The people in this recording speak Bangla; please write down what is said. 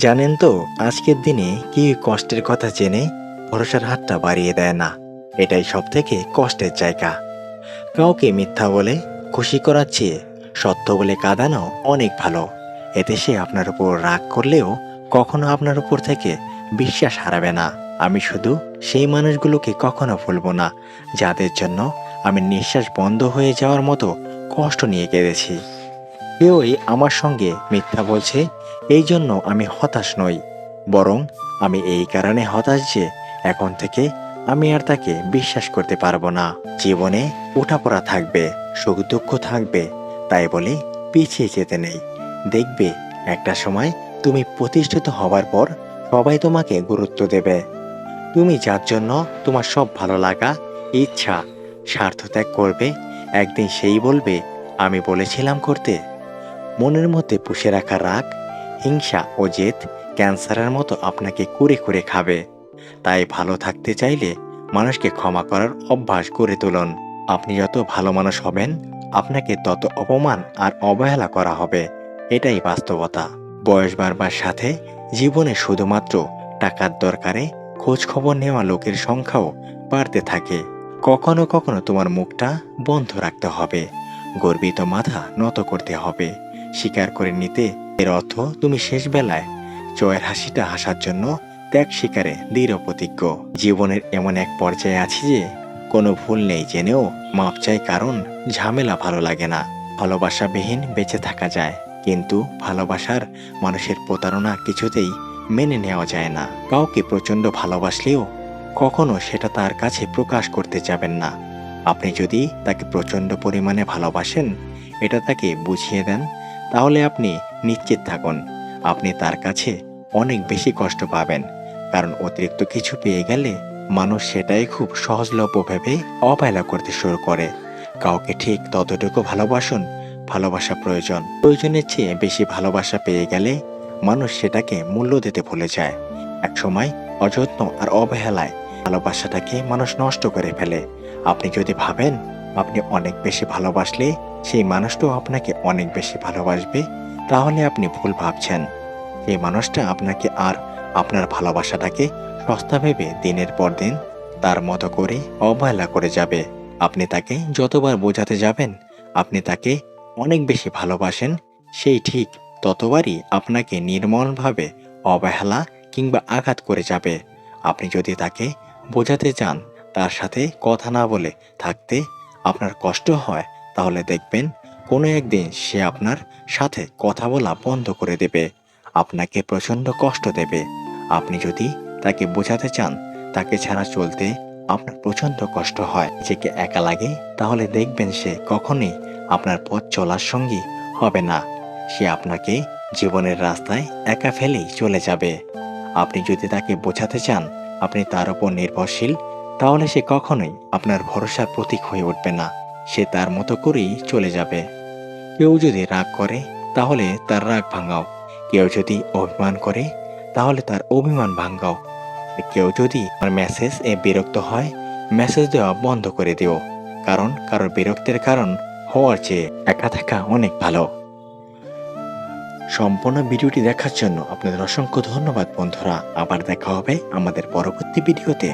জানেন তো, আজকের দিনে কেউ কষ্টের কথা জেনে ভরসার হাতটা বাড়িয়ে দেয় না। এটাই সব থেকে কষ্টের জায়গা। কাউকে মিথ্যা বলে খুশি করার চেয়ে সত্য বলে কাঁদানো অনেক ভালো। এতে সে আপনার উপর রাগ করলেও কখনো আপনার উপর থেকে বিশ্বাস হারাবে না। আমি শুধু সেই মানুষগুলোকে কখনো ভুলবো না যাদের জন্য আমি নিঃশ্বাস বন্ধ হয়ে যাওয়ার মতো কষ্ট নিয়ে কেঁদেছি। কেউই আমার সঙ্গে মিথ্যা বলছে এই জন্য আমি হতাশ নই, বরং আমি এই কারণে হতাশ যে এখন থেকে আমি আর তাকে বিশ্বাস করতে পারবো না। জীবনে ওঠাপড়া থাকবে, সুখ দুঃখ থাকবে, তাই বলে পিছিয়ে যেতে নেই। দেখবে একটা সময় তুমি প্রতিষ্ঠিত হবার পর সবাই তোমাকে গুরুত্ব দেবে। তুমি যার জন্য তোমার সব ভালো লাগা, ইচ্ছা, স্বার্থ ত্যাগ করবে, একদিন সেই বলবে আমি বলেছিলাম করতে। মনের মধ্যে পুষে রাখা রাগ, হিংসা ও জেদ ক্যান্সারের মতো আপনাকে কুরে কুরে খাবে। তাই ভালো থাকতে চাইলে মানুষকে ক্ষমা করার অভ্যাস গড়ে তুলুন। আপনি যত ভালো মানুষ হবেন, আপনাকে তত অপমান আর অবহেলা করা হবে। এটাই বাস্তবতা। বয়স বাড়বার সাথে জীবনে শুধুমাত্র টাকার দরকারে খোঁজ খবর নেওয়া লোকের সংখ্যাও বাড়তে থাকে। কখনো কখনো তোমার মুখটা বন্ধ রাখতে হবে, গর্বিত মাথা নত করতে হবে, স্বীকার করে নিতে। এর অর্থ তুমি শেষ বেলায় জয়ের হাসিটা হাসার জন্য ত্যাগ স্বীকারে দৃঢ় প্রতিজ্ঞ। জীবনের এমন এক পর্যায়ে আছি যে কোনো ভুল নেই জেনেও মাপ চাই, কারণ ঝামেলা ভালো লাগে না। ভালোবাসাবিহীন বেঁচে থাকা যায়, কিন্তু ভালোবাসার মানুষের প্রতারণা কিছুতেই মেনে নেওয়া যায় না। কাউকে প্রচণ্ড ভালোবাসলেও কখনো সেটা তার কাছে প্রকাশ করতে যাবেন না। আপনি যদি তাকে প্রচণ্ড পরিমাণে ভালোবাসেন, এটা তাকে বুঝিয়ে দেন, তাহলে আপনি নিশ্চিত থাকুন আপনি তার কাছে অনেক বেশি কষ্ট পাবেন। কারণ অতিরিক্ত কিছু পেয়ে গেলে মানুষ সেটাই খুব সহজলভ্য ভেবে অবহেলা করতে শুরু করে। কাউকে ঠিক ততটুকু ভালোবাসুন, ভালোবাসা প্রয়োজন। প্রয়োজনের চেয়ে বেশি ভালোবাসা পেয়ে গেলে মানুষ সেটাকে মূল্য দিতে ভুলে যায়। একসময় অযত্ন আর অবহেলায় ভালোবাসাটাকে মানুষ নষ্ট করে ফেলে। আপনি যদি ভাবেন আপনি অনেক বেশি ভালোবাসলে সেই মানুষটাও আপনাকে অনেক বেশি ভালোবাসবে, তাহলে আপনি ভুল ভাবছেন। সেই মানুষটা আপনাকে আর আপনার ভালোবাসাটাকে সস্তা ভেবে দিনের পর দিন তার মতো করে অবহেলা করে যাবে। আপনি তাকে যতবার বোঝাতে যাবেন আপনি তাকে অনেক বেশি ভালোবাসেন, সেই ঠিক ততবারই আপনাকে নির্মলভাবে অবহেলা কিংবা আঘাত করে যাবে। আপনি যদি তাকে বোঝাতে চান তার সাথে কথা না বলে থাকতে আপনার কষ্ট হয়, তাহলে দেখবেন কোনো একদিন সে আপনার সাথে কথা বলা বন্ধ করে দেবে, আপনাকে প্রচণ্ড কষ্ট দেবে। আপনি যদি তাকে বোঝাতে চান তাকে ছাড়া চলতে আপনার প্রচণ্ড কষ্ট হয়, নিজেকে একা লাগে, তাহলে দেখবেন সে কখনোই আপনার পথ চলার সঙ্গী হবে না। সে আপনাকে জীবনের রাস্তায় একা ফেলেই চলে যাবে। আপনি যদি তাকে বোঝাতে চান আপনি তার উপর নির্ভরশীল, তাহলে সে কখনোই আপনার ভরসার প্রতীক হয়ে উঠবে না। সে তার মতো করেই চলে যাবে। কেউ যদি রাগ করে তাহলে তার রাগ ভাঙাও, কেউ যদি অভিমান করে তাহলে তার অভিমান ভাঙাও। কেউ যদি আমার মেসেজ বিরক্ত হয়, মেসেজ দেওয়া বন্ধ করে দিও, কারণ কারোর বিরক্তের কারণ হওয়ার চেয়ে একা থাকা অনেক ভালো। সম্পূর্ণ ভিডিওটি দেখার জন্য আপনাদের অসংখ্য ধন্যবাদ বন্ধুরা। আবার দেখা হবে আমাদের পরবর্তী ভিডিওতে।